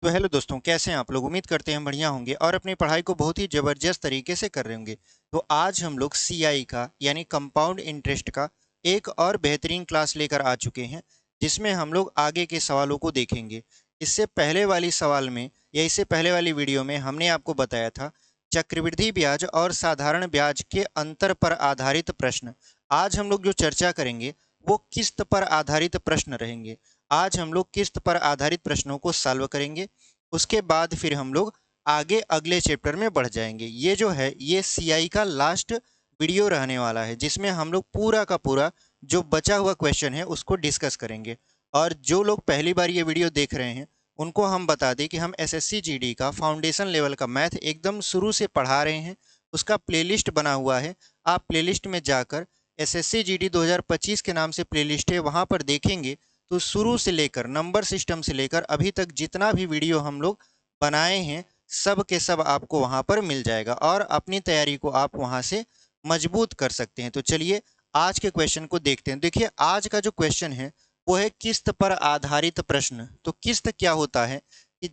तो हेलो दोस्तों, कैसे हैं आप लोग। उम्मीद करते हैं बढ़िया होंगे और अपनी पढ़ाई को बहुत ही ज़बरदस्त तरीके से कर रहे होंगे। तो आज हम लोग सीआई का यानी कंपाउंड इंटरेस्ट का एक और बेहतरीन क्लास लेकर आ चुके हैं, जिसमें हम लोग आगे के सवालों को देखेंगे। इससे पहले वाली सवाल में या इससे पहले वाली वीडियो में हमने आपको बताया था चक्रवृद्धि ब्याज और साधारण ब्याज के अंतर पर आधारित प्रश्न। आज हम लोग जो चर्चा करेंगे वो किस्त पर आधारित प्रश्न रहेंगे। आज हम लोग किस्त पर आधारित प्रश्नों को सॉल्व करेंगे। उसके बाद फिर हम लोग आगे अगले चैप्टर में बढ़ जाएंगे। ये जो है ये सीआई का लास्ट वीडियो रहने वाला है, जिसमें हम लोग पूरा का पूरा जो बचा हुआ क्वेश्चन है उसको डिस्कस करेंगे। और जो लोग पहली बार ये वीडियो देख रहे हैं उनको हम बता दें कि हम एसएससी जीडी का फाउंडेशन लेवल का मैथ एकदम शुरू से पढ़ा रहे हैं। उसका प्लेलिस्ट बना हुआ है। आप प्लेलिस्ट में जाकर एसएससी जीडी 2025 के नाम से प्लेलिस्ट है, वहाँ पर देखेंगे तो शुरू से लेकर नंबर सिस्टम से लेकर अभी तक जितना भी वीडियो हम लोग बनाए हैं सब के सब आपको वहां पर मिल जाएगा और अपनी तैयारी को आप वहां से मजबूत कर सकते हैं। तो चलिए आज के क्वेश्चन को देखते हैं। देखिए आज का जो क्वेश्चन है वो है किस्त पर आधारित प्रश्न। तो किस्त क्या होता है कि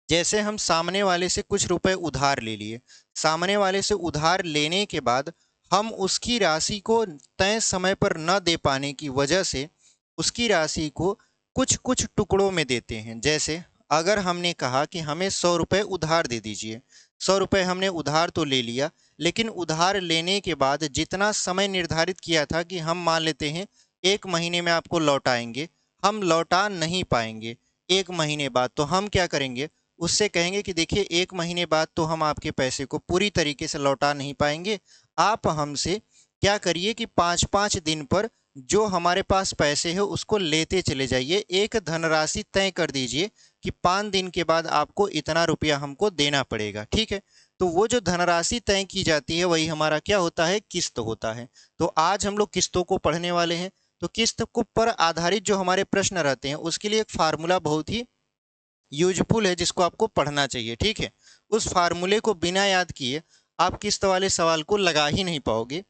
जैसे हम सामने वाले से कुछ रुपए उधार ले लिए, सामने वाले से उधार लेने के बाद हम उसकी राशि को तय समय पर न दे पाने की वजह से उसकी राशि को कुछ कुछ टुकड़ों में देते हैं। जैसे अगर हमने कहा कि हमें 100 रुपये उधार दे दीजिए, 100 रुपये हमने उधार तो ले लिया, लेकिन उधार लेने के बाद जितना समय निर्धारित किया था कि हम मान लेते हैं 1 महीने में आपको लौटाएंगे, हम लौटा नहीं पाएंगे 1 महीने बाद, तो हम क्या करेंगे, उससे कहेंगे कि देखिए 1 महीने बाद तो हम आपके पैसे को पूरी तरीके से लौटा नहीं पाएंगे, आप हमसे क्या करिए कि 5-5 दिन पर जो हमारे पास पैसे है उसको लेते चले जाइए। एक धनराशि तय कर दीजिए कि 5 दिन के बाद आपको इतना रुपया हमको देना पड़ेगा, ठीक है। तो वो जो धनराशि तय की जाती है वही हमारा क्या होता है, किस्त होता है। तो आज हम लोग किस्तों को पढ़ने वाले हैं। तो किस्त को पर आधारित जो हमारे प्रश्न रहते हैं उसके लिए एक फार्मूला बहुत ही यूजफुल है जिसको आपको पढ़ना चाहिए, ठीक है। उस फार्मूले को बिना याद किए आप किस्त वाले सवाल को लगा ही नहीं पाओगे,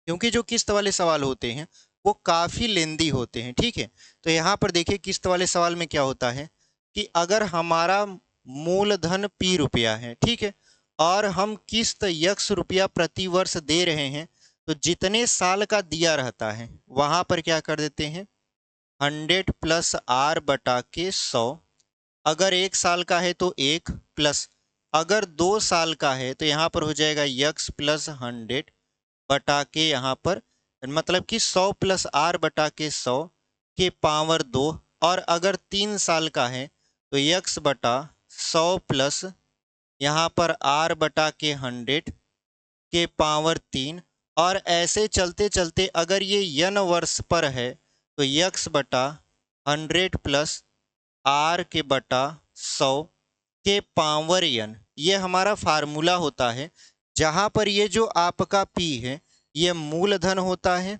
क्योंकि जो किस्त वाले सवाल होते हैं वो काफ़ी लेंदी होते हैं, ठीक है। तो यहाँ पर देखिए किस्त वाले सवाल में क्या होता है कि अगर हमारा मूलधन पी रुपया है, ठीक है, और हम किस्त यक्स रुपया प्रति वर्ष दे रहे हैं, तो जितने साल का दिया रहता है वहाँ पर क्या कर देते हैं 100 + r/100। अगर 1 साल का है तो 1 प्लस, अगर 2 साल का है तो यहाँ पर हो जाएगा यक्स प्लस 100 यहाँ पर मतलब कि 100 + r/100 के पावर 2। और अगर 3 साल का है तो यक्स 100 + यहाँ पर r/100 के पावर 3। और ऐसे चलते चलते अगर ये n वर्ष पर है तो यक्स/100 + r/100 के पावर n। ये हमारा फार्मूला होता है, जहां पर ये जो आपका p है ये मूलधन होता है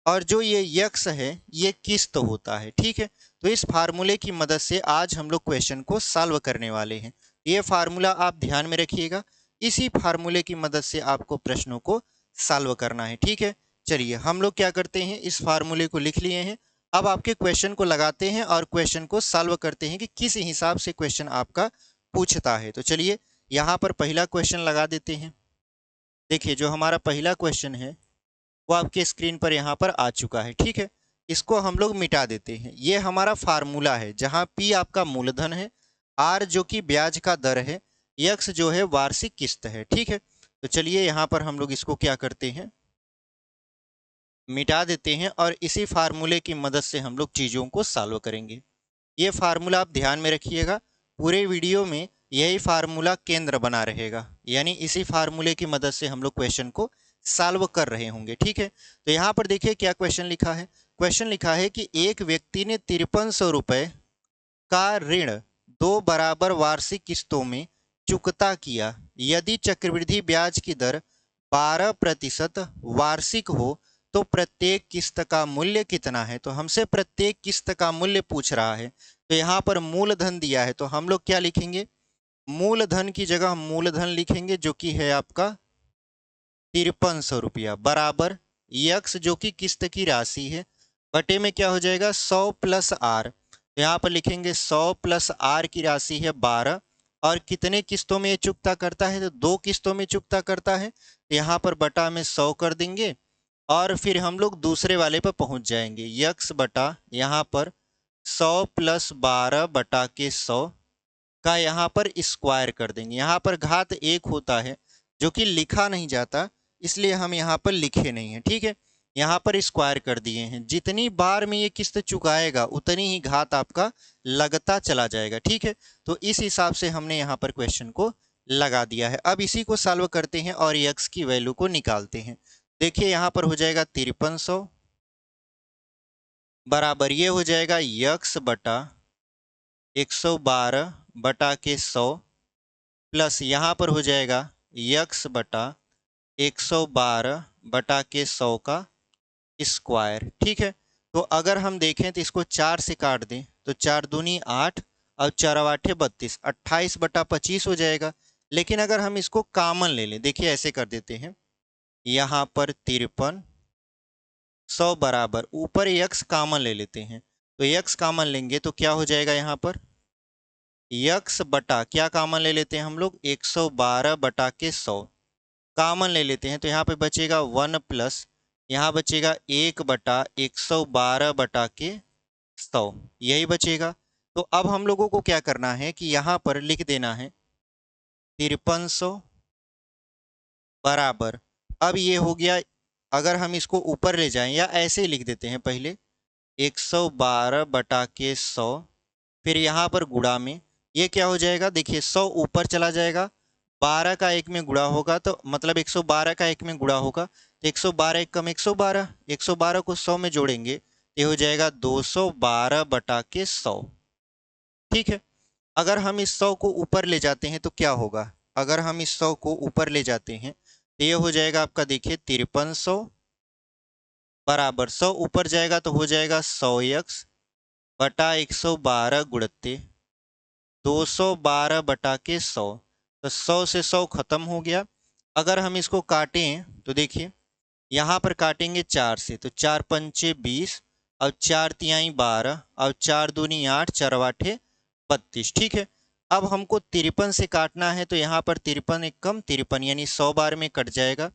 और जो ये यक्स है ये किस्त होता है, ठीक है। तो इस फार्मूले की मदद से आज हम लोग क्वेश्चन को सॉल्व करने वाले हैं। ये फार्मूला आप ध्यान में रखिएगा, इसी फार्मूले की मदद से आपको प्रश्नों को सॉल्व करना है, ठीक है। चलिए हम लोग क्या करते हैं, इस फार्मूले को लिख लिए हैं। अब आपके क्वेश्चन को लगाते हैं और क्वेश्चन को सॉल्व करते हैं कि किस हिसाब से क्वेश्चन आपका पूछता है। तो चलिए यहाँ पर पहला क्वेश्चन लगा देते हैं। देखिए जो हमारा पहला क्वेश्चन है वो आपके स्क्रीन पर यहाँ पर आ चुका है, ठीक है। इसको हम लोग मिटा देते हैं। ये हमारा फार्मूला है जहाँ पी आपका मूलधन है, आर जो कि ब्याज का दर है, यक्स जो है वार्षिक किस्त है, ठीक है। तो चलिए यहाँ पर हम लोग इसको क्या करते हैं, मिटा देते हैं और इसी फार्मूले की मदद से हम लोग चीज़ों को सॉल्व करेंगे। ये फार्मूला आप ध्यान में रखिएगा, पूरे वीडियो में यही फार्मूला केंद्र बना रहेगा, यानी इसी फार्मूले की मदद से हम लोग क्वेश्चन को सॉल्व कर रहे होंगे, ठीक है। तो यहाँ पर देखिए क्या क्वेश्चन लिखा है। क्वेश्चन लिखा है कि एक व्यक्ति ने 5300 रुपये का ऋण 2 बराबर वार्षिक किस्तों में चुकता किया। यदि चक्रवृद्धि ब्याज की दर 12% वार्षिक हो तो प्रत्येक किस्त का मूल्य कितना है। तो हमसे प्रत्येक किस्त का मूल्य पूछ रहा है। तो यहाँ पर मूलधन दिया है तो हम लोग क्या लिखेंगे, मूलधन की जगह मूलधन लिखेंगे जो कि है आपका 5300 रुपया बराबर यक्स जो कि किस्त की राशि है, बटे में क्या हो जाएगा 100 + r। तो यहाँ पर लिखेंगे 100 प्लस आर की राशि है 12, और कितने किस्तों में ये चुकता करता है, तो 2 किस्तों में चुकता करता है। तो यहाँ पर बटा में 100 कर देंगे, और फिर हम लोग दूसरे वाले पर पहुंच जाएंगे। यक्स बटा यहाँ पर 100 प्लस 12 बटा के 100 का यहाँ पर स्क्वायर कर देंगे। यहाँ पर घात 1 होता है जो कि लिखा नहीं जाता, इसलिए हम यहाँ पर लिखे नहीं हैं, ठीक है। यहाँ पर स्क्वायर कर दिए हैं। जितनी बार में ये किस्त चुकाएगा उतनी ही घात आपका लगता चला जाएगा, ठीक है। तो इस हिसाब से हमने यहाँ पर क्वेश्चन को लगा दिया है। अब इसी को सॉल्व करते हैं और यक्स की वैल्यू को निकालते हैं। देखिए यहाँ पर हो जाएगा 5300 बराबर ये हो जाएगा यक्स बटा 112 बटा के 100 प्लस यहाँ पर हो जाएगा यक्स बटा 112 बटा के 100 का स्क्वायर, ठीक है। तो अगर हम देखें तो इसको 4 से काट दें तो 4 दूनी 8 और 4 आठे 32, 28 बटा 25 हो जाएगा। लेकिन अगर हम इसको कॉमन ले लें, देखिए ऐसे कर देते हैं, यहाँ पर 53 100 बराबर ऊपर यक्स कॉमन ले लेते हैं। तो यक्स कॉमन लेंगे तो क्या हो जाएगा, यहाँ पर यक्स बटा क्या कॉमन ले लेते हैं हम लोग, 112 बटा के 100 कॉमन ले लेते हैं। तो यहाँ पे बचेगा 1 प्लस यहाँ बचेगा 1 बटा 112 बटा के 100, यही बचेगा। तो अब हम लोगों को क्या करना है कि यहाँ पर लिख देना है 5300 बराबर, अब ये हो गया, अगर हम इसको ऊपर ले जाएं या ऐसे ही लिख देते हैं पहले 112 बटा के 100, फिर यहाँ पर गुणा में ये क्या हो जाएगा, देखिए 100 ऊपर चला जाएगा, 12 का 1 में गुणा होगा तो मतलब 112 का 1 में गुणा होगा तो 112 एक कम 112, 112 को 100 में जोड़ेंगे तो ये हो जाएगा 212 बटा के 100, ठीक है। अगर हम इस 100 को ऊपर ले जाते हैं तो क्या होगा, अगर हम इस 100 को ऊपर ले जाते हैं तो ये हो जाएगा आपका, देखिए 5300 बराबर 100 ऊपर जाएगा तो हो जाएगा 100x बटा 112 गुणित 212 बटा के 100। तो 100 से 100 खत्म हो गया। अगर हम इसको काटें तो देखिए यहाँ पर काटेंगे 4 से तो 4 पंचे 20 और 4 तिहाई 12 और 4 दूनी 8 4 आठे 32, ठीक है। अब हमको 53 से काटना है तो यहाँ पर 53 एक कम 53 यानी 100 बार में कट जाएगा।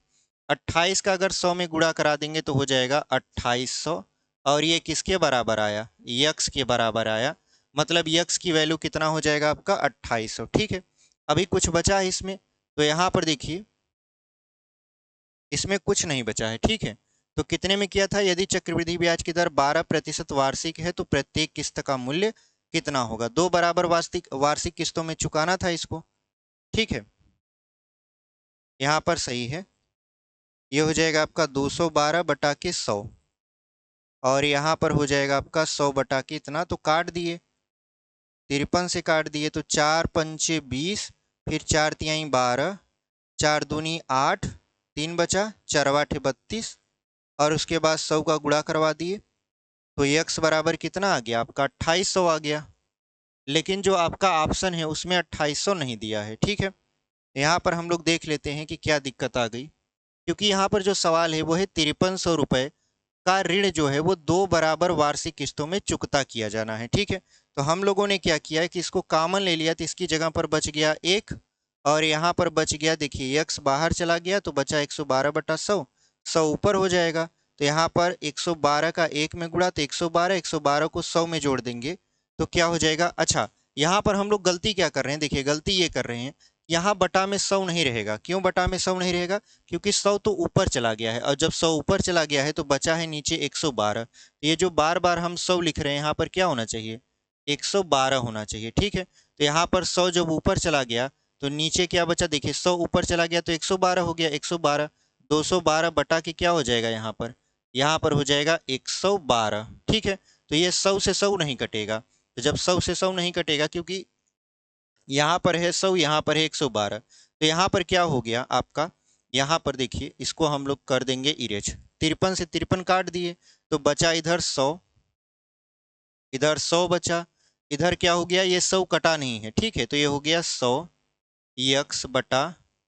28 का अगर 100 में गुणा करा देंगे तो हो जाएगा 2800, और ये किसके बराबर आया, यक्स के बराबर आया। मतलब यक्स की वैल्यू कितना हो जाएगा आपका 2800, ठीक है। अभी कुछ बचा है इसमें, तो यहाँ पर देखिए इसमें कुछ नहीं बचा है, ठीक है। तो कितने में किया था, यदि चक्रवृद्धि ब्याज की दर 12% वार्षिक है तो प्रत्येक किस्त का मूल्य कितना होगा, 2 बराबर वार्षिक वार्षिक किस्तों में चुकाना था इसको, ठीक है। यहाँ पर सही है, ये हो जाएगा आपका 212 बटा के 100, और यहाँ पर हो जाएगा आपका 100 बटा के इतना, तो काट दिए 53 से काट दिए तो 4 पंचे 20, फिर 4 तिहाई 12, 4 दूनी 8, 3 बचा 4 आठे 32, और उसके बाद 100 का गुणा करवा दिए तो यक्स बराबर कितना आ गया आपका 2800 आ गया। लेकिन जो आपका ऑप्शन है उसमें 2800 नहीं दिया है, ठीक है। यहाँ पर हम लोग देख लेते हैं कि क्या दिक्कत आ गई, क्योंकि यहाँ पर जो सवाल है वो है 5300 रुपये का ऋण जो है वो 2 बराबर वार्षिक किस्तों में चुकता किया जाना है, ठीक है। तो हम लोगों ने क्या किया है कि इसको कॉमन ले लिया तो इसकी जगह पर बच गया 1, और यहाँ पर बच गया, देखिए यक्स बाहर चला गया तो बचा 112 बटा 100, 100 ऊपर हो जाएगा। तो यहाँ पर 112 का 1 में गुणा तो 112, 112 को 100 में जोड़ देंगे तो क्या हो जाएगा। अच्छा, यहाँ पर हम लोग गलती क्या कर रहे हैं, देखिए गलती ये कर रहे हैं, यहाँ बटा में 100 नहीं रहेगा। क्यों बटा में 100 नहीं रहेगा, क्योंकि 100 तो ऊपर चला गया है, और जब 100 ऊपर चला गया है तो बचा है नीचे 112। ये जो बार बार हम 100 लिख रहे हैं यहाँ पर क्या होना चाहिए, 112 होना चाहिए, ठीक है। तो यहाँ पर 100 जब ऊपर चला गया तो नीचे क्या बचा, देखिए 100 ऊपर चला गया तो 112 हो गया, 112 212 बटा के क्या हो जाएगा, यहाँ पर हो जाएगा 112, ठीक है। तो ये 100 से 100 नहीं कटेगा, तो जब 100 से 100 नहीं कटेगा, क्योंकि यहाँ पर है 100, यहाँ पर है 112, तो यहाँ पर क्या हो गया आपका, यहाँ पर देखिए इसको हम लोग कर देंगे इरेज, 53 से 53 काट दिए तो बचा इधर 100, इधर 100 बचा, इधर क्या हो गया, ये 100 कटा नहीं है, ठीक है। तो ये हो गया 100 यक्स बटा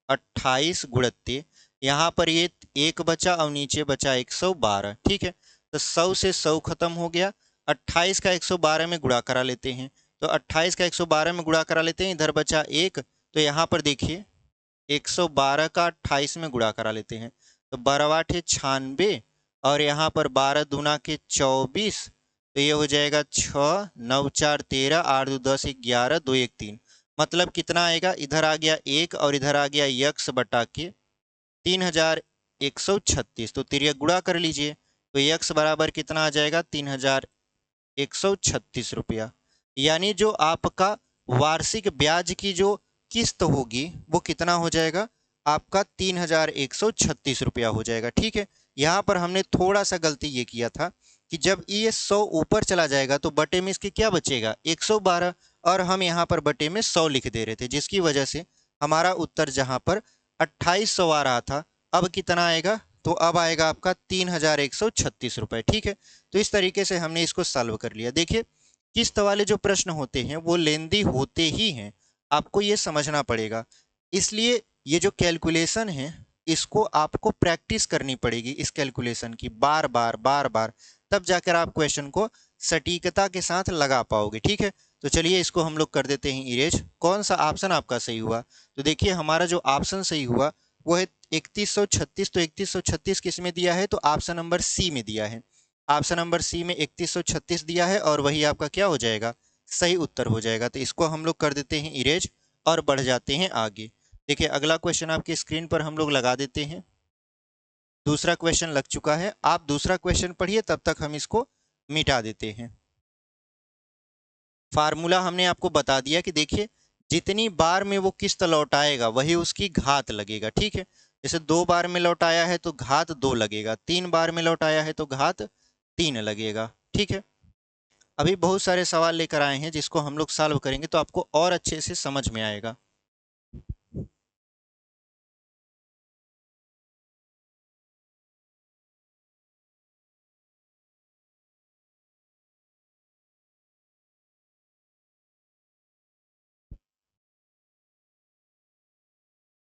28 गुणित, यहाँ पर ये 1 बचा और नीचे बचा 112, ठीक है। तो 100 से 100 खत्म हो गया, 28 का 112 में गुणा करा लेते हैं। तो 28 का 112 में गुणा करा लेते हैं, इधर बचा 1, तो यहाँ पर देखिए 112 का 28 में गुणा करा लेते हैं, तो 12 8 96, और यहाँ पर 12 दूना के 24, तो ये हो जाएगा 6 9 4 13, 8 2 10 11 2 1 3। मतलब कितना आएगा, इधर आ गया 1 और इधर आ गया यक्स बटा के 3136। तो तिर्यक गुणा कर लीजिए, तो यक्स बराबर कितना आ जाएगा, 3136 रुपया। यानी जो आपका वार्षिक ब्याज की जो किस्त होगी वो कितना हो जाएगा, आपका 3136 रुपया हो जाएगा। ठीक है, यहाँ पर हमने थोड़ा सा गलती ये किया था कि जब ये 100 ऊपर चला जाएगा तो बटे में इसके क्या बचेगा, 112, और हम यहाँ पर बटे में 100 लिख दे रहे थे, जिसकी वजह से हमारा उत्तर जहाँ पर 2800 आ रहा था, अब कितना आएगा, तो अब आएगा आपका 3136 रुपए। ठीक है, तो इस तरीके से हमने इसको सॉल्व कर लिया। देखिए, किस्त वाले जो प्रश्न होते हैं वो लेंदी होते ही हैं, आपको ये समझना पड़ेगा। इसलिए ये जो कैलकुलेशन है इसको आपको प्रैक्टिस करनी पड़ेगी, इस कैलकुलेशन की बार बार बार बार, तब जाकर आप क्वेश्चन को सटीकता के साथ लगा पाओगे। ठीक है, तो चलिए इसको हम लोग कर देते हैं इरेज। कौन सा ऑप्शन आपका सही हुआ, तो देखिए हमारा जो ऑप्शन सही हुआ वो है 3136। तो 3136 किस में दिया है, तो ऑप्शन नंबर सी में दिया है। ऑप्शन नंबर सी में 3136 दिया है और वही आपका क्या हो जाएगा, सही उत्तर हो जाएगा। तो इसको हम लोग कर देते हैं इरेज और बढ़ जाते हैं आगे। देखिए अगला क्वेश्चन आपके स्क्रीन पर हम लोग लगा देते हैं। दूसरा क्वेश्चन लग चुका है, आप दूसरा क्वेश्चन पढ़िए, तब तक हम इसको मिटा देते हैं। फार्मूला हमने आपको बता दिया कि देखिए जितनी बार में वो किस्त लौटाएगा वही उसकी घात लगेगा। ठीक है, जैसे 2 बार में लौटाया है तो घात 2 लगेगा, 3 बार में लौटाया है तो घात 3 लगेगा। ठीक है, अभी बहुत सारे सवाल लेकर आए हैं जिसको हम लोग सॉल्व करेंगे तो आपको और अच्छे से समझ में आएगा।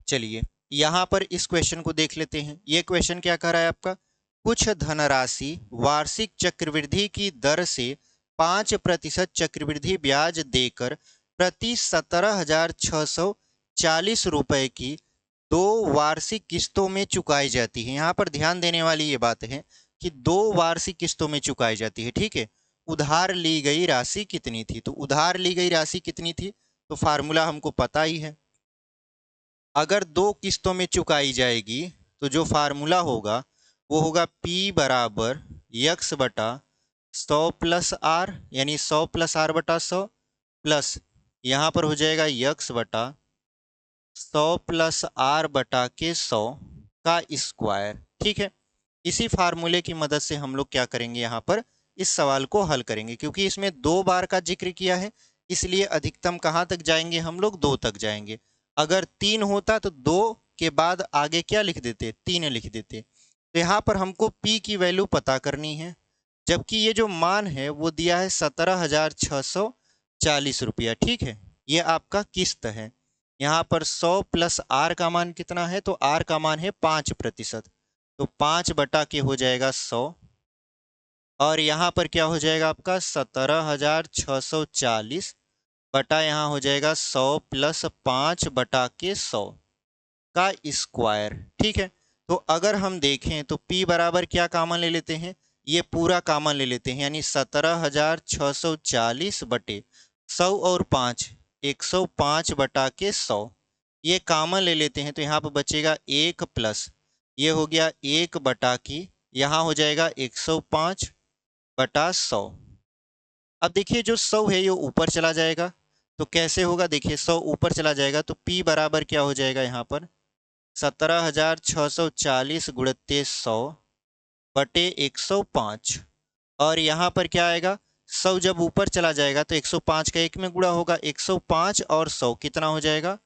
चलिए यहाँ पर इस क्वेश्चन को देख लेते हैं। ये क्वेश्चन क्या कह रहा है आपका, कुछ धनराशि वार्षिक चक्रवृद्धि की दर से 5% चक्रवृद्धि ब्याज देकर प्रति 17,640 रुपए की 2 वार्षिक किस्तों में चुकाई जाती है। यहाँ पर ध्यान देने वाली ये बात है कि 2 वार्षिक किस्तों में चुकाई जाती है। ठीक है, उधार ली गई राशि कितनी थी, तो उधार ली गई राशि कितनी थी, तो फार्मूला हमको पता ही है। अगर 2 किस्तों में चुकाई जाएगी तो जो फार्मूला होगा वो होगा P बराबर यक्स बटा 100 प्लस आर, यानी 100 प्लस आर बटा 100, प्लस यहाँ पर हो जाएगा यक्स बटा 100 प्लस आर बटा के 100 का स्क्वायर। ठीक है, इसी फार्मूले की मदद से हम लोग क्या करेंगे, यहाँ पर इस सवाल को हल करेंगे। क्योंकि इसमें 2 बार का जिक्र किया है इसलिए अधिकतम कहाँ तक जाएंगे हम लोग, 2 तक जाएंगे। अगर 3 होता तो 2 के बाद आगे क्या लिख देते, 3 लिख देते। तो यहाँ पर हमको P की वैल्यू पता करनी है, जबकि ये जो मान है वो दिया है 17,640 रुपया। ठीक है, ये आपका किस्त है। यहाँ पर 100 प्लस आर का मान कितना है, तो आर का मान है 5%, तो 5 बटा के हो जाएगा 100, और यहाँ पर क्या हो जाएगा आपका 17,640 बटा यहाँ हो जाएगा 100 प्लस 5 बटा के 100 का स्क्वायर। ठीक है, तो अगर हम देखें तो P बराबर क्या कॉमन ले लेते हैं, ये पूरा कॉमन ले लेते हैं, यानी 17,640 बटे 100 और 5 105 बटा के 100, ये कॉमन ले लेते हैं। तो यहाँ पर बचेगा 1 प्लस ये हो गया 1 बटा की यहाँ हो जाएगा 105 बटा 100। अब देखिए जो 100 है ये ऊपर चला जाएगा, तो कैसे होगा, देखिए 100 ऊपर चला जाएगा तो P बराबर क्या हो जाएगा, यहाँ पर 17,640 गुणित 100 बटे 105, और यहाँ पर क्या आएगा, 100 जब ऊपर चला जाएगा तो 105 का 1 में गुणा होगा, 105 और 100 कितना हो जाएगा,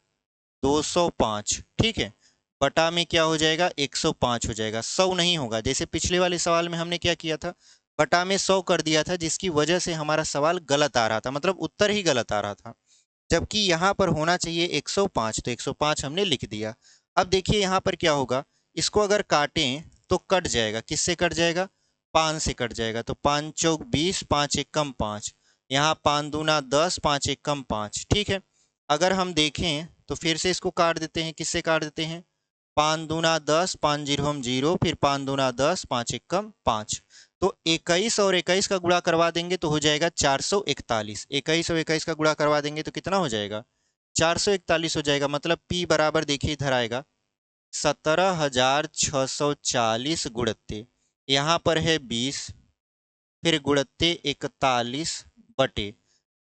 205। ठीक है, बटा में क्या हो जाएगा, 105 हो जाएगा, 100 नहीं होगा। जैसे पिछले वाले सवाल में हमने क्या किया था, बटा में 100 कर दिया था, जिसकी वजह से हमारा सवाल गलत आ रहा था, मतलब उत्तर ही गलत आ रहा था। जबकि यहाँ पर होना चाहिए 105, तो 105 हमने लिख दिया। अब देखिए यहाँ पर क्या होगा, इसको अगर काटें तो कट जाएगा, किससे कट जाएगा, 5 से कट जाएगा, तो 5 चौक 20, 5 एक कम 5, यहाँ 5 दूना 10, 5 एक कम 5। ठीक है, अगर हम देखें तो फिर से इसको काट देते हैं, किससे काट देते हैं, 5 दूना 10, 5 जीरो हम जीरो, फिर 5 दूना 10, 5 एक कम 5। तो 21 और 21 का गुणा करवा देंगे तो हो जाएगा 441। 21 और 21 का गुणा करवा देंगे तो कितना हो जाएगा, 441 हो जाएगा। मतलब P बराबर देखिए इधर आएगा 17,640 गुणत्ते, यहाँ पर है 20, फिर गुणत्ते 41 बटे,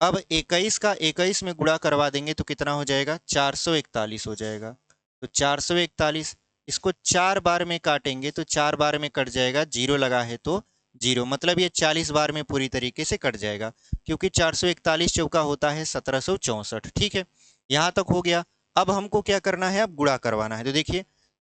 अब 21 का 21 में गुणा करवा देंगे तो कितना हो जाएगा, 441 हो जाएगा। तो 441, इसको 4 बार में काटेंगे तो 4 बार में कट जाएगा, जीरो लगा है तो जीरो, मतलब ये 40 बार में पूरी तरीके से कट जाएगा, क्योंकि 441 चौका होता है 1764। ठीक है, यहाँ तक हो गया। अब हमको क्या करना है, अब गुणा करवाना है। तो देखिए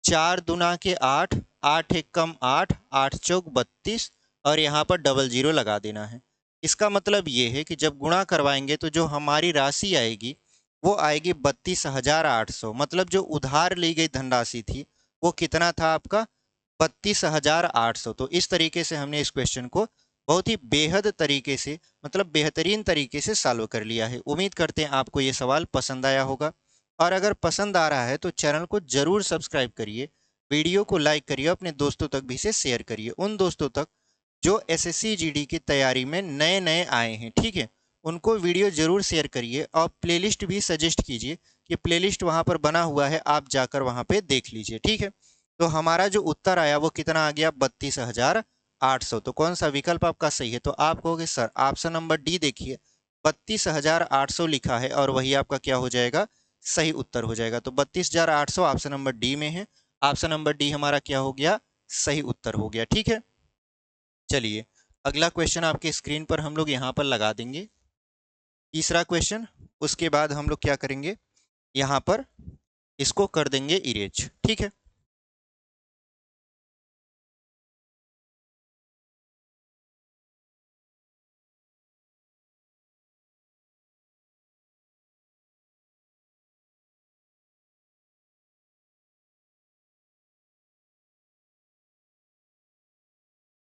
4 दूना के 8, 8 एक कम 8, 8 चौक 32, और यहाँ पर डबल जीरो लगा देना है। इसका मतलब ये है कि जब गुणा करवाएंगे तो जो हमारी राशि आएगी वो आएगी 32,800। मतलब जो उधार ली गई धनराशि थी वो कितना था आपका, 32,800। तो इस तरीके से हमने इस क्वेश्चन को बहुत ही बेहद तरीके से, मतलब बेहतरीन तरीके से सॉल्व कर लिया है। उम्मीद करते हैं आपको ये सवाल पसंद आया होगा, और अगर पसंद आ रहा है तो चैनल को जरूर सब्सक्राइब करिए, वीडियो को लाइक करिए, अपने दोस्तों तक भी इसे शेयर करिए, उन दोस्तों तक जो एसएससी जीडी की तैयारी में नए नए आए हैं। ठीक है, उनको वीडियो जरूर शेयर करिए, और प्लेलिस्ट भी सजेस्ट कीजिए कि प्लेलिस्ट वहां पर बना हुआ है, आप जाकर वहां पे देख लीजिए। ठीक है, तो हमारा जो उत्तर आया वो कितना आ गया, 32,800। तो कौन सा विकल्प आपका सही है, तो आप कहोगे सर ऑप्शन नंबर डी देखिए, 32,800 लिखा है और वही आपका क्या हो जाएगा, सही उत्तर हो जाएगा। तो 32,800 ऑप्शन नंबर डी में है, ऑप्शन नंबर डी हमारा क्या हो गया, सही उत्तर हो गया। ठीक है, चलिए अगला क्वेश्चन आपके स्क्रीन पर हम लोग यहाँ पर लगा देंगे, तीसरा क्वेश्चन। उसके बाद हम लोग क्या करेंगे, यहाँ पर इसको कर देंगे इरेज। ठीक है,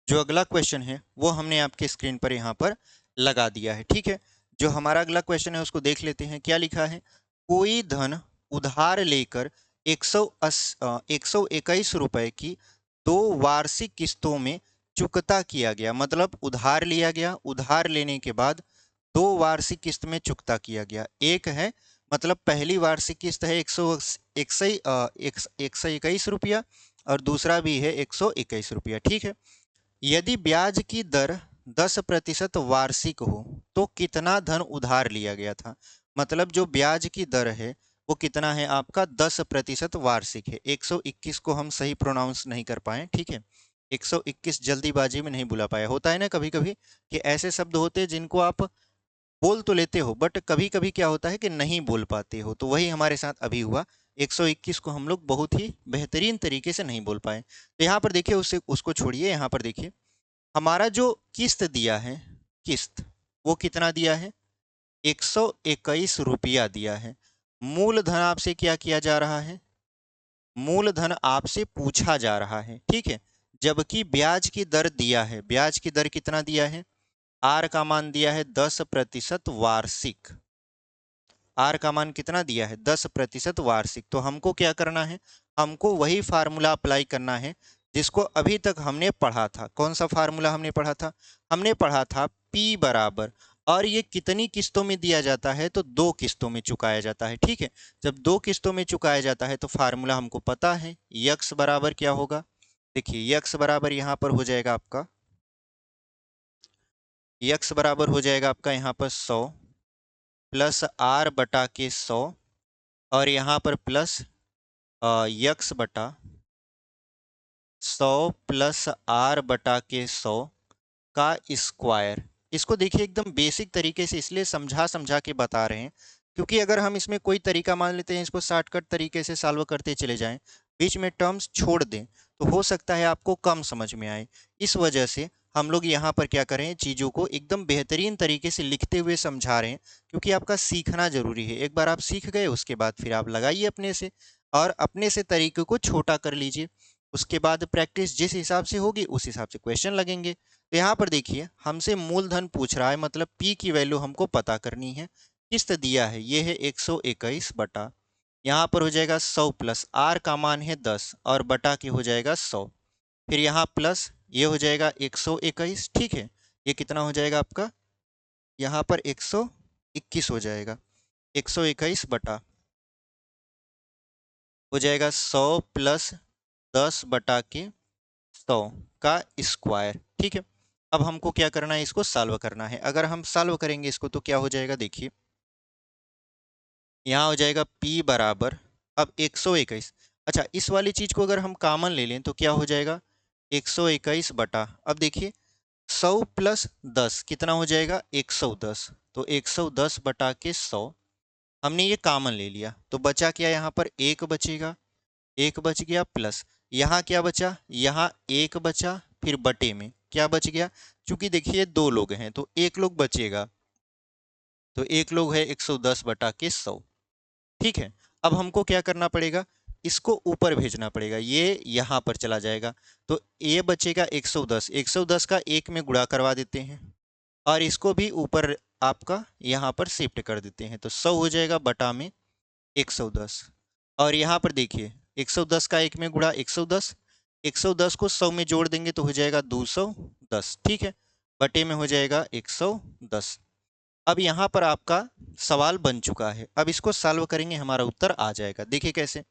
जो अगला क्वेश्चन है वो हमने आपके स्क्रीन पर यहाँ पर लगा दिया है। ठीक है, जो हमारा अगला क्वेश्चन है उसको देख लेते हैं, क्या लिखा है, कोई धन उधार लेकर 121 रुपए की 2 वार्षिक किस्तों में चुकता किया गया। मतलब उधार लिया गया, उधार लेने के बाद 2 वार्षिक किस्त में चुकता किया गया। एक है, मतलब पहली वार्षिक किस्त है 121 रुपया, और दूसरा भी है 121 रुपया। ठीक है, यदि ब्याज की दर 10% वार्षिक हो तो कितना धन उधार लिया गया था। मतलब जो ब्याज की दर है वो कितना है आपका, 10% वार्षिक है। 121 को हम सही प्रोनाउंस नहीं कर पाए। ठीक है, 121 जल्दीबाजी में नहीं बुला पाया। होता है ना कभी कभी कि ऐसे शब्द होते हैं जिनको आप बोल तो लेते हो बट कभी कभी क्या होता है कि नहीं बोल पाते हो, तो वही हमारे साथ अभी हुआ। 121 को हम लोग बहुत ही बेहतरीन तरीके से नहीं बोल पाए। तो यहाँ पर देखिए, उससे उसको छोड़िए, यहाँ पर देखिए हमारा जो किस्त दिया है, किस्त वो कितना दिया है, 121 रुपया दिया है। मूलधन आपसे क्या किया जा रहा है, मूलधन आपसे पूछा जा रहा है। ठीक है, जबकि ब्याज की दर दिया है, ब्याज की दर कितना दिया है, आर का मान दिया है 10% वार्षिक। आर का मान कितना दिया है, 10% वार्षिक। तो हमको क्या करना है, हमको वही फार्मूला अप्लाई करना है जिसको अभी तक हमने पढ़ा था। कौन सा फार्मूला हमने पढ़ा था, हमने पढ़ा था P बराबर, और ये कितनी किस्तों में दिया जाता है, तो 2 किस्तों में चुकाया जाता है। ठीक है, जब 2 किस्तों में चुकाया जाता है तो फार्मूला हमको पता है, यक्स बराबर क्या होगा, देखिए यक्स बराबर यहाँ पर हो जाएगा आपका, यक्स बराबर हो जाएगा आपका यहाँ पर 100 प्लस आर बटा के 100, और यहाँ पर प्लस यक्स बटा 100 प्लस आर बटा के 100 का स्क्वायर। इसको देखिए एकदम बेसिक तरीके से इसलिए समझा समझा के बता रहे हैं, क्योंकि अगर हम इसमें कोई तरीका मान लेते हैं, इसको शॉर्टकट तरीके से सॉल्व करते चले जाएं, बीच में टर्म्स छोड़ दें, तो हो सकता है आपको कम समझ में आए। इस वजह से हम लोग यहाँ पर क्या करें, चीज़ों को एकदम बेहतरीन तरीके से लिखते हुए समझा रहे हैं, क्योंकि आपका सीखना जरूरी है। एक बार आप सीख गए उसके बाद फिर आप लगाइए अपने से, और अपने से तरीके को छोटा कर लीजिए। उसके बाद प्रैक्टिस जिस हिसाब से होगी उस हिसाब से क्वेश्चन लगेंगे। तो यहाँ पर देखिए हमसे मूलधन पूछ रहा है, मतलब पी की वैल्यू हमको पता करनी है। किस्त दिया है, ये है 121 बटा, यहाँ पर हो जाएगा 100 प्लस आर का मान है 10 और बटा के हो जाएगा 100, फिर यहाँ प्लस ये हो जाएगा 121। ठीक है, ये कितना हो जाएगा आपका, यहाँ पर 121 हो जाएगा। 121 बटा हो जाएगा 100 प्लस 10 बटा के 100 का स्क्वायर। ठीक है, अब हमको क्या करना है, इसको सॉल्व करना है। अगर हम सॉल्व करेंगे इसको तो क्या हो जाएगा, देखिए यहाँ हो जाएगा p बराबर, अब 121, अच्छा इस वाली चीज को अगर हम कॉमन ले लें तो क्या हो जाएगा 121 बटा, अब देखिए 100 प्लस 10 कितना हो जाएगा 110, तो 110 बटा के 100 हमने ये कॉमन ले लिया तो बचा क्या, यहाँ पर एक बचेगा, एक बच गया, प्लस यहाँ क्या बचा, यहाँ एक बचा, फिर बटे में क्या बच गया, क्योंकि देखिए दो लोग हैं तो एक लोग बचेगा, तो एक लोग है 110 बटा के 100। ठीक है, अब हमको क्या करना पड़ेगा, इसको ऊपर भेजना पड़ेगा, ये यहाँ पर चला जाएगा, तो ये बचेगा 110, 110 का एक में गुणा करवा देते हैं और इसको भी ऊपर आपका यहाँ पर शिफ्ट कर देते हैं, तो 100 हो जाएगा बटा में 110। और यहाँ पर देखिए 110 का एक में गुणा 110, 110 को 100 में जोड़ देंगे तो हो जाएगा 210। ठीक है, बटे में हो जाएगा 110। अब यहाँ पर आपका सवाल बन चुका है, अब इसको सॉल्व करेंगे हमारा उत्तर आ जाएगा। देखिए कैसे,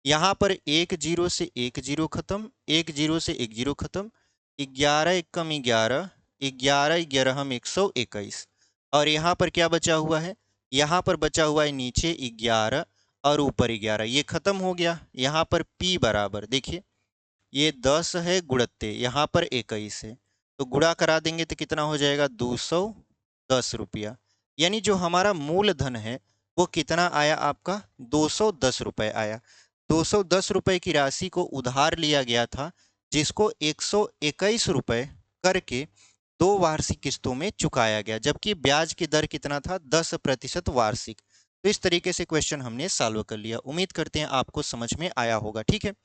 यहाँ पर एक जीरो से एक जीरो खत्म, एक जीरो से एक जीरो खत्म, 11 एकम 11, 11 11 हम 121, और यहाँ पर क्या बचा हुआ है, यहाँ पर बचा हुआ है नीचे 11 और ऊपर 11, ये खत्म हो गया। यहाँ पर p बराबर देखिए ये 10 है गुणत्ते, यहाँ पर 21 है, तो गुणा करा देंगे तो कितना हो जाएगा 210 रुपया, यानी जो हमारा मूलधन है वो कितना आया आपका 210 रुपये आया। 210 रुपये की राशि को उधार लिया गया था, जिसको 121 रुपये करके 2 वार्षिक किस्तों में चुकाया गया, जबकि ब्याज की दर कितना था 10% वार्षिक। तो इस तरीके से क्वेश्चन हमने सॉल्व कर लिया, उम्मीद करते हैं आपको समझ में आया होगा। ठीक है,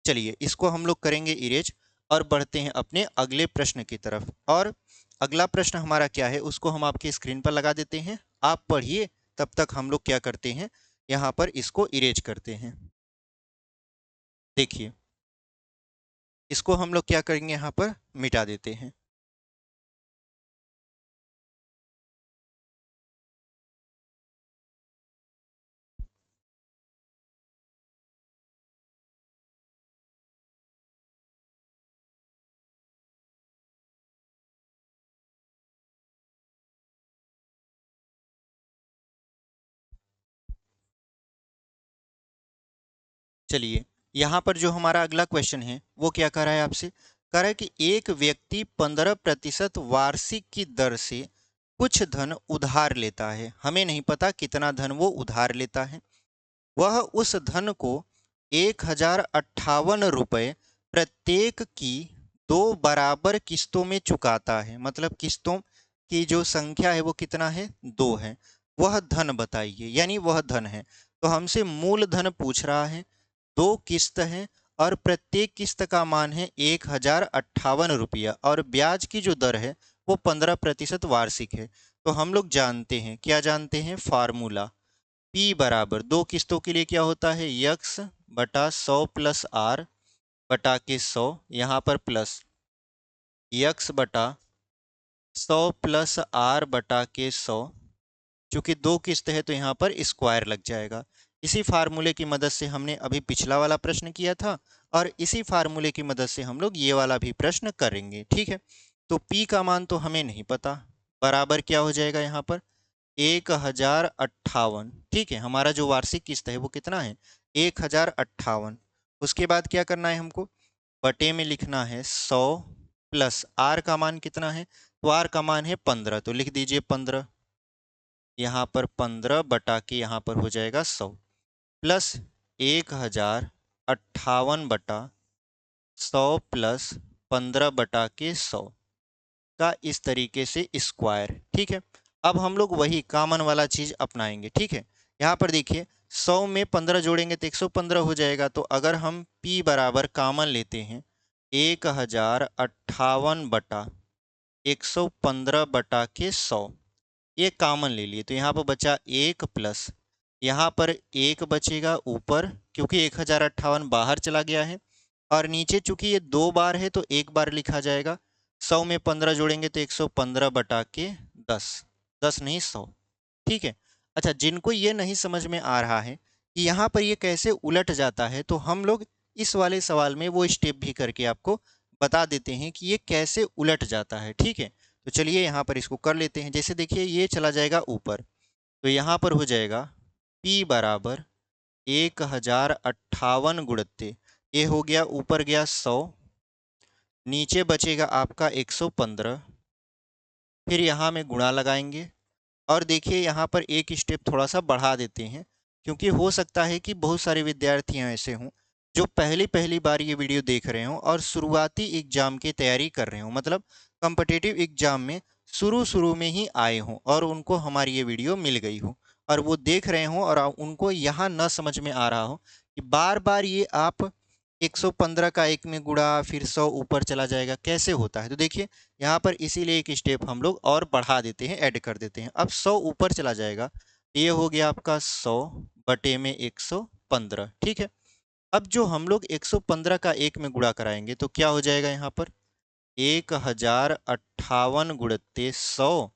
चलिए इसको हम लोग करेंगे इरेज और बढ़ते हैं अपने अगले प्रश्न की तरफ। और अगला प्रश्न हमारा क्या है उसको हम आपके स्क्रीन पर लगा देते हैं, आप पढ़िए, तब तक हम लोग क्या करते हैं यहाँ पर इसको इरेज करते हैं। देखिए इसको हम लोग क्या करेंगे, यहाँ पर मिटा देते हैं। चलिए यहाँ पर जो हमारा अगला क्वेश्चन है वो क्या कर रहा है आपसे, कह रहा है कि एक व्यक्ति 15% वार्षिक की दर से कुछ धन उधार लेता है, हमें नहीं पता कितना धन वो उधार लेता है। वह उस धन को 1058 रुपये प्रत्येक की 2 बराबर किस्तों में चुकाता है, मतलब किस्तों की जो संख्या है वो कितना है 2 है। वह धन बताइए, यानी वह धन है, तो हमसे मूल धन पूछ रहा है, 2 किस्त है और प्रत्येक किस्त का मान है 1058 रुपया और ब्याज की जो दर है वो 15% वार्षिक है। तो हम लोग जानते हैं, क्या जानते हैं, फार्मूला P बराबर 2 किस्तों के लिए क्या होता है, यक्स बटा 100 प्लस आर बटा के 100, यहाँ पर प्लस यक्स बटा 100 प्लस आर बटा के 100, चूंकि 2 किस्त है तो यहाँ पर स्क्वायर लग जाएगा। इसी फार्मूले की मदद से हमने अभी पिछला वाला प्रश्न किया था और इसी फार्मूले की मदद से हम लोग ये वाला भी प्रश्न करेंगे। ठीक है, तो P का मान तो हमें नहीं पता, बराबर क्या हो जाएगा यहाँ पर 1058। ठीक है, हमारा जो वार्षिक किस्त है वो कितना है 1058। उसके बाद क्या करना है हमको, बटे में लिखना है 100 प्लस आर का मान कितना है, तो आर का मान है 15, तो लिख दीजिए 15, यहाँ पर 15 बटा के यहाँ पर हो जाएगा 100 प्लस 1058 बटा 100 प्लस 15 बटा के 100 का इस तरीके से स्क्वायर। ठीक है, अब हम लोग वही कॉमन वाला चीज अपनाएंगे। ठीक है, यहाँ पर देखिए 100 में 15 जोड़ेंगे तो 115 हो जाएगा। तो अगर हम P बराबर कॉमन लेते हैं 1058 बटा 115 बटा के 100, ये कॉमन ले लिए तो यहाँ पर बचा 1 प्लस यहाँ पर 1 बचेगा ऊपर, क्योंकि 1058 बाहर चला गया है, और नीचे चूंकि ये 2 बार है तो 1 बार लिखा जाएगा। 100 में 15 जोड़ेंगे तो 115 बटा के 10, 10 नहीं 100। ठीक है। अच्छा, जिनको ये नहीं समझ में आ रहा है कि यहाँ पर ये कैसे उलट जाता है, तो हम लोग इस वाले सवाल में वो स्टेप भी करके आपको बता देते हैं कि ये कैसे उलट जाता है। ठीक है, तो चलिए यहाँ पर इसको कर लेते हैं। जैसे देखिए ये चला जाएगा ऊपर, तो यहाँ पर हो जाएगा P बराबर 1058 गुणित, ये हो गया ऊपर गया 100, नीचे बचेगा आपका 115, फिर यहाँ में गुणा लगाएंगे। और देखिए यहाँ पर एक स्टेप थोड़ा सा बढ़ा देते हैं, क्योंकि हो सकता है कि बहुत सारे विद्यार्थी ऐसे हों जो पहली पहली बार ये वीडियो देख रहे हों और शुरुआती एग्जाम की तैयारी कर रहे हों, मतलब कॉम्पिटिटिव एग्जाम में शुरू शुरू में ही आए हों और उनको हमारी ये वीडियो मिल गई हो और वो देख रहे हों और उनको यहाँ न समझ में आ रहा हो कि बार बार ये आप 115 का 1 में गुणा फिर 100 ऊपर चला जाएगा, कैसे होता है। तो देखिए यहाँ पर इसीलिए एक स्टेप हम लोग और बढ़ा देते हैं, ऐड कर देते हैं। अब 100 ऊपर चला जाएगा, ये हो गया आपका 100 बटे में 115। ठीक है। अब जो हम लोग 115 का 1 में गुणा कराएंगे तो क्या हो जाएगा, यहाँ पर 1058 गुणित 100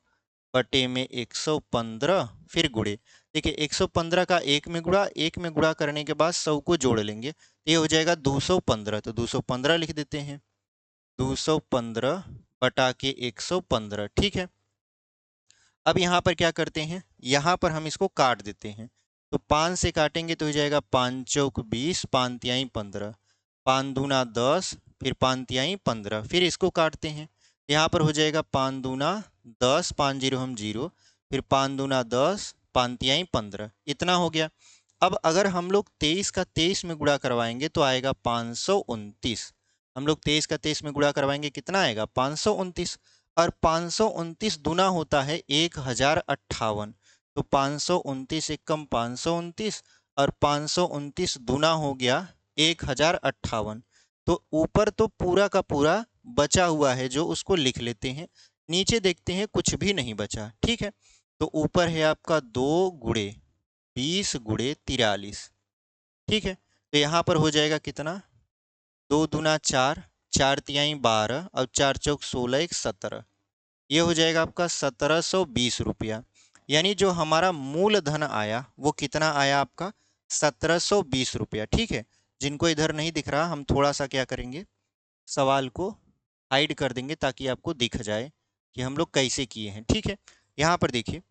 बटे में 115 फिर गुणे। देखिए 115 का 1 में गुणा, 1 में गुणा करने के बाद 100 को जोड़ लेंगे तो ये हो जाएगा 215, तो 215 लिख देते हैं। 215 बटा के 115। ठीक है। अब यहाँ पर क्या करते हैं, यहाँ पर हम इसको काट देते हैं। तो 5 से काटेंगे तो हो जाएगा 5 चौक 20, 5 तिहाई 15, 5 दूना 10, फिर 5 तिहाई 15, फिर इसको काटते हैं। यहाँ पर हो जाएगा 5 दूना 10, 5 जीरो हम जीरो, फिर 5 दूना 10, 5 तिहाई 15, इतना हो गया। अब अगर हम लोग 23 का 23 में गुणा करवाएंगे तो आएगा 529। हम लोग 23 का 23 में गुणा करवाएंगे, कितना आएगा 529। और 529 दुना होता है 1058, तो 529 एक कम 529 और 529 दुना हो गया 1058। तो ऊपर तो पूरा का पूरा बचा हुआ है जो उसको लिख लेते हैं, नीचे देखते हैं कुछ भी नहीं बचा। ठीक है। तो ऊपर है आपका 2 गुणे 20 गुणे 43। ठीक है। तो यहाँ पर हो जाएगा कितना, 2 दूना 4, 4 तिहाई 12 और 4 चौक 16, 1 17, ये हो जाएगा आपका 1720 रुपया। यानी जो हमारा मूलधन आया वो कितना आया आपका, 1720 रुपया। ठीक है। जिनको इधर नहीं दिख रहा, हम थोड़ा सा क्या करेंगे, सवाल को हाइड कर देंगे ताकि आपको दिख जाए कि हम लोग कैसे किए हैं। ठीक है। यहाँ पर देखिए,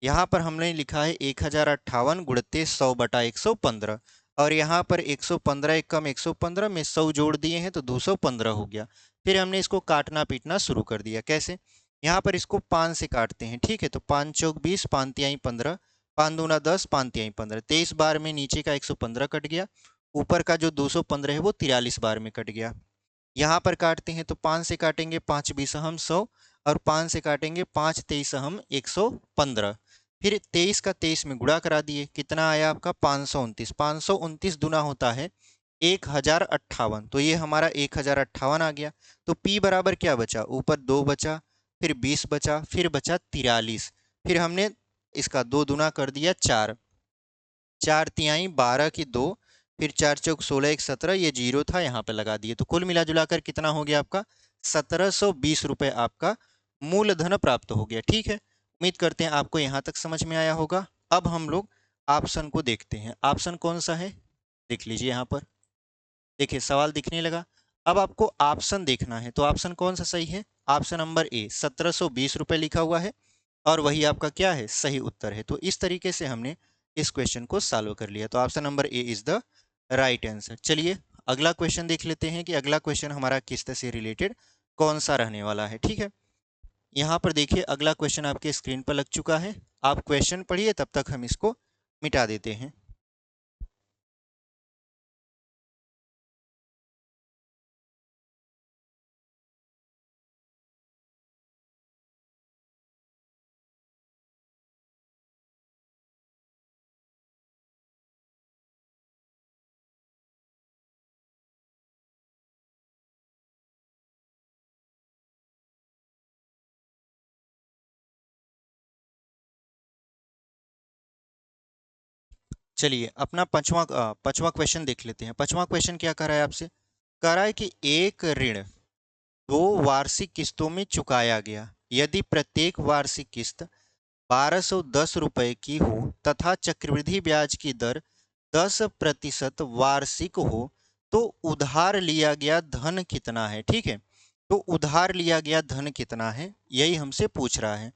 यहाँ पर हमने लिखा है 1058 गुणित 100 बटा 115, और यहाँ पर 115 एक कम 115 में 100 जोड़ दिए हैं तो 215 हो गया। फिर हमने इसको काटना पीटना शुरू कर दिया। कैसे, यहाँ पर इसको 5 से काटते हैं। ठीक है। तो 5 चौक 20, 5 तिहाई 15, 5 दूना 10, 5 तिहाई 15, 23 बार में नीचे का 115 कट गया, ऊपर का जो 215 है वो 43 बार में कट गया। यहाँ पर काटते हैं तो 5 से काटेंगे 5 बीस हम 100, और 5 से काटेंगे 5 23 हम 115, फिर 23 का 23 में गुणा करा दिए, कितना आया आपका 529। 529 दुना होता है 1058, तो ये हमारा 1058 आ गया। तो P बराबर क्या बचा, ऊपर 2 बचा, फिर 20 बचा, फिर बचा 43, फिर हमने इसका 2 दुना कर दिया 4, 4 तिहाई 12 की 2, फिर 4 चौक 16, 1 17, ये जीरो था यहाँ पे लगा दिए। तो कुल मिला जुलाकर कितना हो गया आपका, 1720 रुपये आपका मूलधन प्राप्त हो गया। ठीक है। उम्मीद करते हैं आपको यहाँ तक समझ में आया होगा। अब हम लोग ऑप्शन को देखते हैं। ऑप्शन कौन सा है, देख लीजिए यहाँ पर। देखिए सवाल दिखने लगा। अब आपको ऑप्शन देखना है, तो ऑप्शन कौन सा सही है, ऑप्शन नंबर ए 1720 रुपये लिखा हुआ है और वही आपका क्या है, सही उत्तर है। तो इस तरीके से हमने इस क्वेश्चन को सॉल्व कर लिया। तो option number A is the right answer. चलिए अगला क्वेश्चन देख लेते हैं कि अगला क्वेश्चन हमारा किस से रिलेटेड कौन सा रहने वाला है। ठीक है। यहाँ पर देखिए अगला क्वेश्चन आपके स्क्रीन पर लग चुका है। आप क्वेश्चन पढ़िए, तब तक हम इसको मिटा देते हैं। चलिए अपना पांचवा क्वेश्चन देख लेते हैं। पांचवा क्वेश्चन क्या कह रहा है आपसे? कह रहा है कि एक ऋण दो वार्षिक किस्तों में चुकाया गया यदि प्रत्येक वार्षिक किस्त 1210 रुपए की हो तथा चक्रवृद्धि ब्याज की दर 10% वार्षिक हो तो उधार लिया गया धन कितना है। ठीक है, तो उधार लिया गया धन कितना है यही हमसे पूछ रहा है।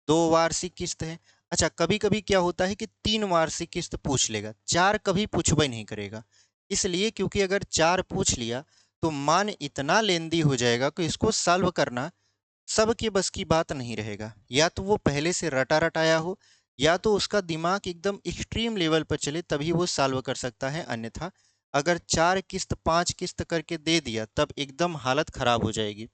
दो वार्षिक किस्त है। अच्छा, कभी कभी क्या होता है कि 3 वार्षिक किस्त पूछ लेगा, 4 कभी पूछबे नहीं करेगा। इसलिए क्योंकि अगर 4 पूछ लिया तो मान इतना लेंदी हो जाएगा कि इसको सॉल्व करना सबके बस की बात नहीं रहेगा। या तो वो पहले से रटा रटाया हो या तो उसका दिमाग एकदम एक्सट्रीम लेवल पर चले तभी वो सॉल्व कर सकता है, अन्यथा अगर 4 किस्त 5 किस्त करके दे दिया तब एकदम हालत खराब हो जाएगी।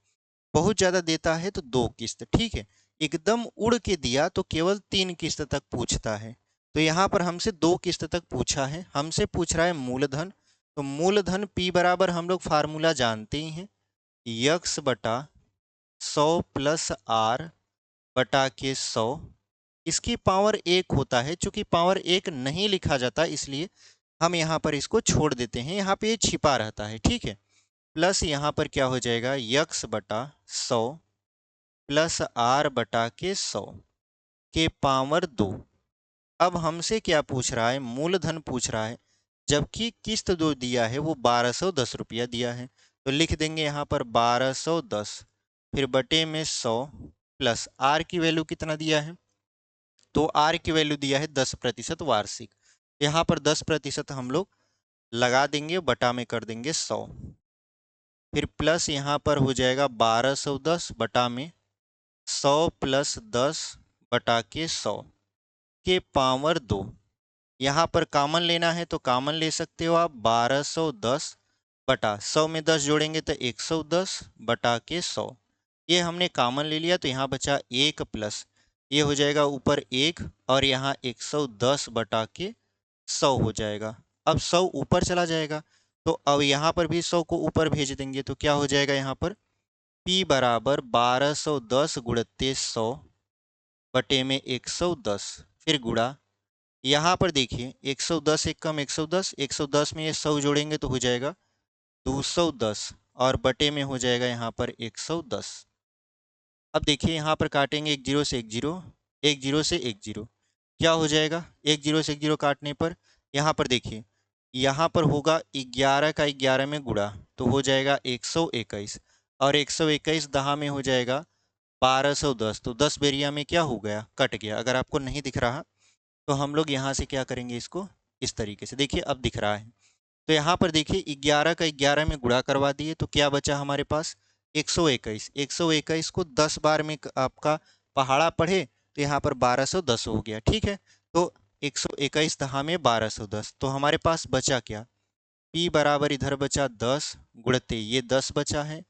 बहुत ज़्यादा देता है तो 2 किस्त, ठीक है। एकदम उड़ के दिया तो केवल 3 किस्त तक पूछता है। तो यहाँ पर हमसे 2 किस्त तक पूछा है, हमसे पूछ रहा है मूलधन। तो मूलधन P बराबर हम लोग फार्मूला जानते ही हैं, यक्स बटा 100 + R बटा के 100। इसकी पावर 1 होता है, चूंकि पावर 1 नहीं लिखा जाता इसलिए हम यहाँ पर इसको छोड़ देते हैं, यहाँ पे ये छिपा रहता है, ठीक है। प्लस यहाँ पर क्या हो जाएगा, यक्स बटा 100 + R बटा के 100 के पावर 2। अब हमसे क्या पूछ रहा है, मूलधन पूछ रहा है, जबकि किस्त जो दिया है वो 1210 रुपया दिया है। तो लिख देंगे यहाँ पर 1210 फिर बटे में 100 प्लस आर की वैल्यू कितना दिया है, तो आर की वैल्यू दिया है 10% वार्षिक। यहाँ पर 10% हम लोग लगा देंगे, बटा में कर देंगे 100, फिर प्लस यहाँ पर हो जाएगा 1210 बटा में 100 + 10 बटा के 100 के पावर 2। यहाँ पर कॉमन लेना है तो कॉमन ले सकते हो आप, 1210 बटा 100 में 10 जोड़ेंगे तो 110 बटा के 100। ये हमने कॉमन ले लिया तो यहाँ बचा 1 प्लस ये हो जाएगा ऊपर 1 और यहाँ 110 बटा के 100 हो जाएगा। अब 100 ऊपर चला जाएगा तो अब यहाँ पर भी 100 को ऊपर भेज देंगे तो क्या हो जाएगा, यहाँ पर P बराबर 1210 गुणित 100 बटे में 110 फिर गुणा। यहाँ पर देखिए 110 एक कम 110, 110 में ये 100 जोड़ेंगे तो हो जाएगा 210 और बटे में हो जाएगा यहाँ पर 110। अब देखिए यहाँ पर काटेंगे एक जीरो से एक जीरो, एक जीरो से एक जीरो, क्या हो जाएगा, एक जीरो से एक जीरो काटने पर यहाँ पर देखिए यहाँ पर होगा 11 का 11 में गुणा तो हो जाएगा 121 और 121 दहा में हो जाएगा 1210। तो 10 बेरिया में क्या हो गया, कट गया। अगर आपको नहीं दिख रहा तो हम लोग यहाँ से क्या करेंगे, इसको इस तरीके से देखिए, अब दिख रहा है। तो यहाँ पर देखिए 11 का 11 में गुणा करवा दिए तो क्या बचा हमारे पास 121। 121 को 10 बार में आपका पहाड़ा पढ़े तो यहाँ पर 1210 हो गया, ठीक है। तो 121 दहा में 1210, तो हमारे पास बचा क्या, P बराबर इधर बचा 10 गुणते ये 10 बचा है,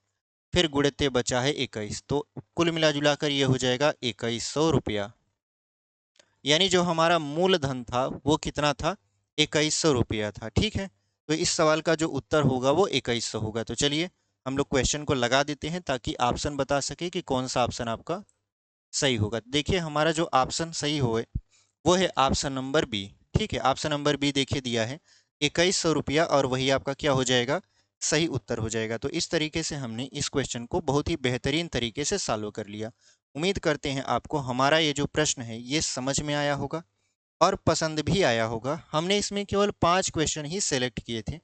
फिर गुणते बचा है 21, तो कुल मिला जुला कर ये हो जाएगा 2100 रुपया। यानी जो हमारा मूलधन था वो कितना था, 2100 रुपया था, ठीक है। तो इस सवाल का जो उत्तर होगा वो 2100 होगा। तो चलिए हम लोग क्वेश्चन को लगा देते हैं ताकि ऑप्शन बता सके कि कौन सा ऑप्शन आपका सही होगा। देखिए हमारा जो ऑप्शन सही हो वो है ऑप्शन नंबर बी, ठीक है। ऑप्शन नंबर बी देखिए दिया है 2100 रुपया और वही आपका क्या हो जाएगा, सही उत्तर हो जाएगा। तो इस तरीके से हमने इस क्वेश्चन को बहुत ही बेहतरीन तरीके से सॉल्व कर लिया। उम्मीद करते हैं आपको हमारा ये जो प्रश्न है ये समझ में आया होगा और पसंद भी आया होगा। हमने इसमें केवल 5 क्वेश्चन ही सेलेक्ट किए थे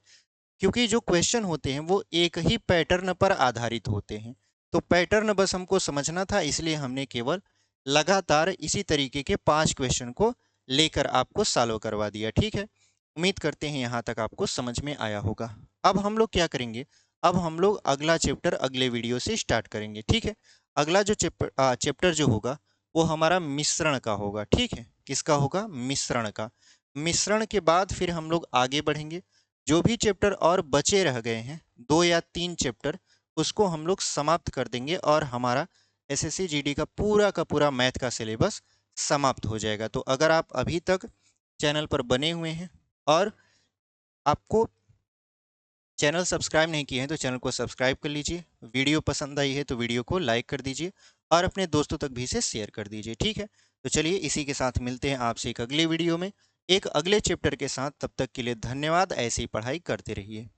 क्योंकि जो क्वेश्चन होते हैं वो एक ही पैटर्न पर आधारित होते हैं। तो पैटर्न बस हमको समझना था, इसलिए हमने केवल लगातार इसी तरीके के 5 क्वेश्चन को लेकर आपको सॉल्व करवा दिया, ठीक है। उम्मीद करते हैं यहाँ तक आपको समझ में आया होगा। अब हम लोग क्या करेंगे, अब हम लोग अगला चैप्टर अगले वीडियो से स्टार्ट करेंगे, ठीक है। अगला जो चैप्टर जो होगा वो हमारा मिश्रण का होगा, ठीक है। किसका होगा, मिश्रण का। मिश्रण के बाद फिर हम लोग आगे बढ़ेंगे। जो भी चैप्टर और बचे रह गए हैं 2 या 3 चैप्टर, उसको हम लोग समाप्त कर देंगे और हमारा एसएससी जीडी का पूरा मैथ का सिलेबस समाप्त हो जाएगा। तो अगर आप अभी तक चैनल पर बने हुए हैं और आपको चैनल सब्सक्राइब नहीं किए हैं तो चैनल को सब्सक्राइब कर लीजिए। वीडियो पसंद आई है तो वीडियो को लाइक कर दीजिए और अपने दोस्तों तक भी इसे शेयर कर दीजिए, ठीक है। तो चलिए इसी के साथ मिलते हैं आपसे एक अगले वीडियो में एक अगले चैप्टर के साथ। तब तक के लिए धन्यवाद। ऐसे ही पढ़ाई करते रहिए।